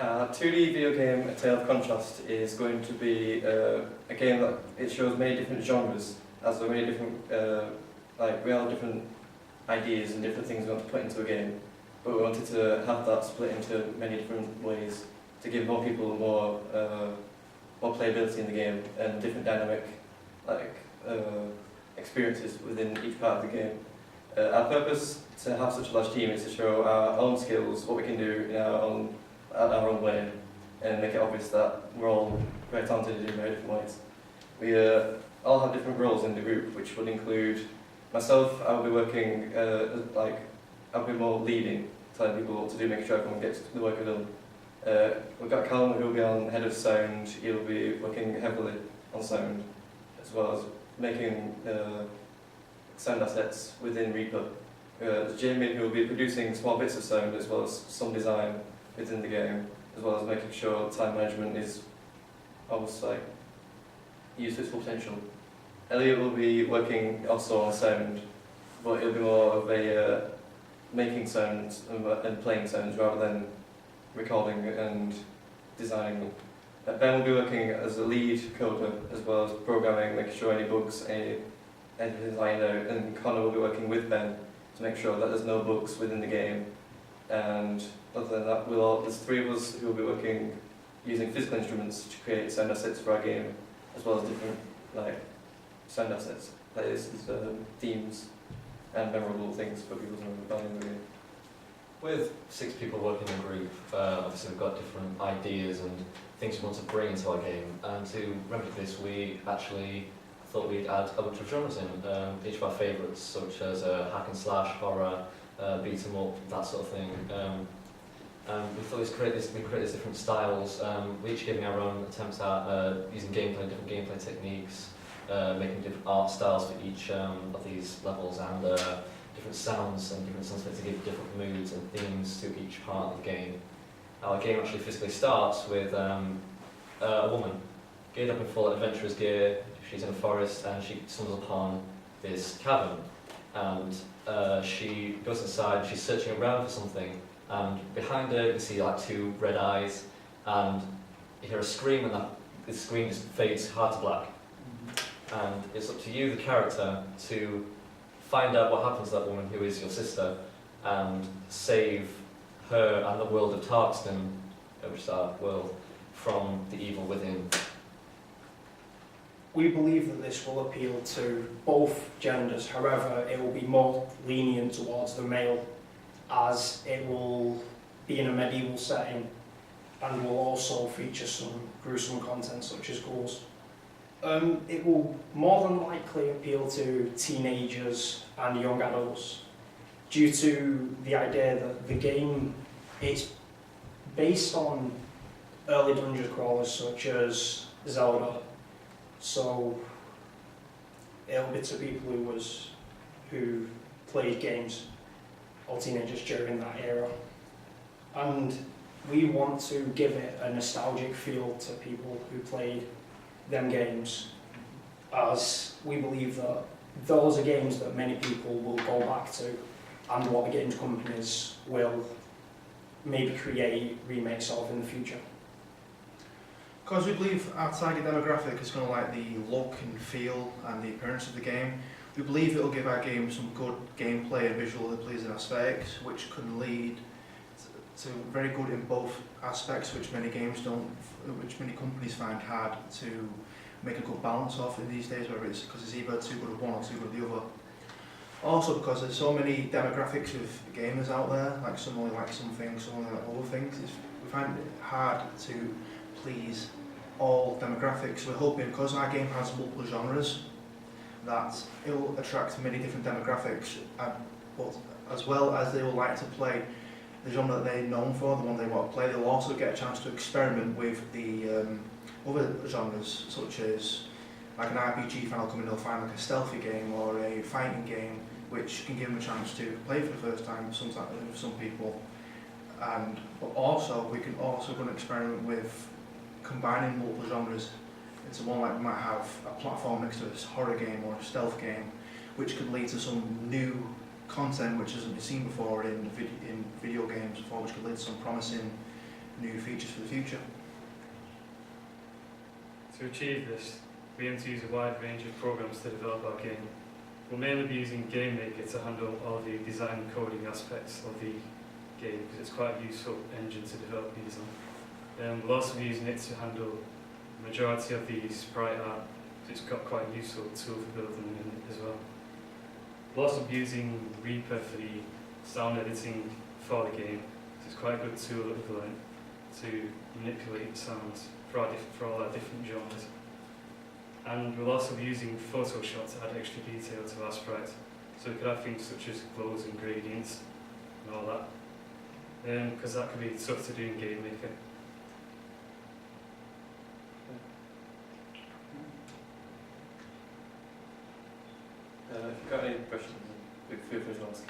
2D video game A Tale of Contrast is going to be a game that it shows many different genres, as there are many different, we have different ideas and different things we want to put into a game, but we wanted to have that split into many different ways to give more people more playability in the game and different dynamic experiences within each part of the game. Our purpose to have such a large team is to show our own skills, what we can do in our own way, and make it obvious that we're all very talented in very different ways. We all have different roles in the group, which would include myself. I'll be working I'll be more leading, telling people what to do, making sure everyone gets the work done. We've got Callum, who'll be on head of sound. He'll be working heavily on sound, as well as making sound assets within Reaper. There's Jamie, who will be producing small bits of sound, as well as some design within the game, as well as making sure time management is almost used to its full potential. Elliot will be working also on sound, but it'll be more of a making sounds and playing sounds rather than recording and designing them. Ben will be working as a lead coder, as well as programming, making sure any bugs, anything's lined out, and Connor will be working with Ben to make sure that there's no bugs within the game. And other than that, there's three of us who will be working using physical instruments to create sound assets for our game, as well as different sound assets, playlists, themes, and memorable things for people to remember about in the game. With 6 people working in a group, obviously we've got different ideas and things we want to bring into our game, and to remedy this we actually thought we'd add a bunch of genres in, each of our favourites, such as hack and slash, horror, beat 'em up, that sort of thing. We thought we'd create these different styles, we each giving our own attempts at using different gameplay techniques, making different art styles for each of these levels, and different sounds and different sounds to give different moods and themes to each part of the game. Our game actually physically starts with a woman geared up in full adventurer's gear. She's in a forest and she stumbles upon this cavern, and she goes inside. She's searching around for something, and behind her you can see 2 red eyes, and you hear a scream, and the screen just fades hard to black. And it's up to you, the character, to find out what happens to that woman who is your sister, and save her and the world of Tarkston, which is our world, from the evil within. We believe that this will appeal to both genders, however it will be more lenient towards the male, as it will be in a medieval setting and will also feature some gruesome content such as ghouls. It will more than likely appeal to teenagers and young adults, due to the idea that the game is based on early dungeon crawlers such as Zelda. So it'll be to people who played games, or teenagers during that era. And we want to give it a nostalgic feel to people who played them games, as we believe that those are games that many people will go back to, and what the games companies will maybe create remakes of in the future. Because we believe our target demographic is going to like the look and feel and the appearance of the game, we believe it will give our game some good gameplay and visually pleasing aesthetics, which can lead to very good in both aspects, which many companies find hard to make a good balance of in these days, whether it's because it's either too good of one or too good of the other. Also because there's so many demographics of gamers out there, like some only like some things, some only like other things. We find it hard to please all demographics. We're hoping, because our game has multiple genres, that it will attract many different demographics, but as well as they will like to play the genre that they're known for, the one they want to play, they'll also get a chance to experiment with the other genres, such as like an RPG fan will come in, they'll find like a stealthy game or a fighting game, which can give them a chance to play for the first time, sometimes with some people. But also, we can also go and experiment with combining multiple genres into one, like we might have a platform next to a horror game or a stealth game, which could lead to some new content which hasn't been seen before in video games before, which could lead to some promising new features for the future. To achieve this, we aim to use a wide range of programs to develop our game. We'll mainly be using GameMaker to handle all the design and coding aspects of the game because it's quite a useful engine to develop these on. We'll also be using it to handle the majority of the sprite art. It's got quite a useful tool for building them in it as well. We'll also be using Reaper for the sound editing for the game. It's quite a good tool that we've learned to manipulate the sounds for all our different genres. And we'll also be using Photoshop to add extra detail to our sprites. So we could have things such as glows and gradients and all that. Because that could be tough to do in GameMaker. If you've got any questions, feel free to ask.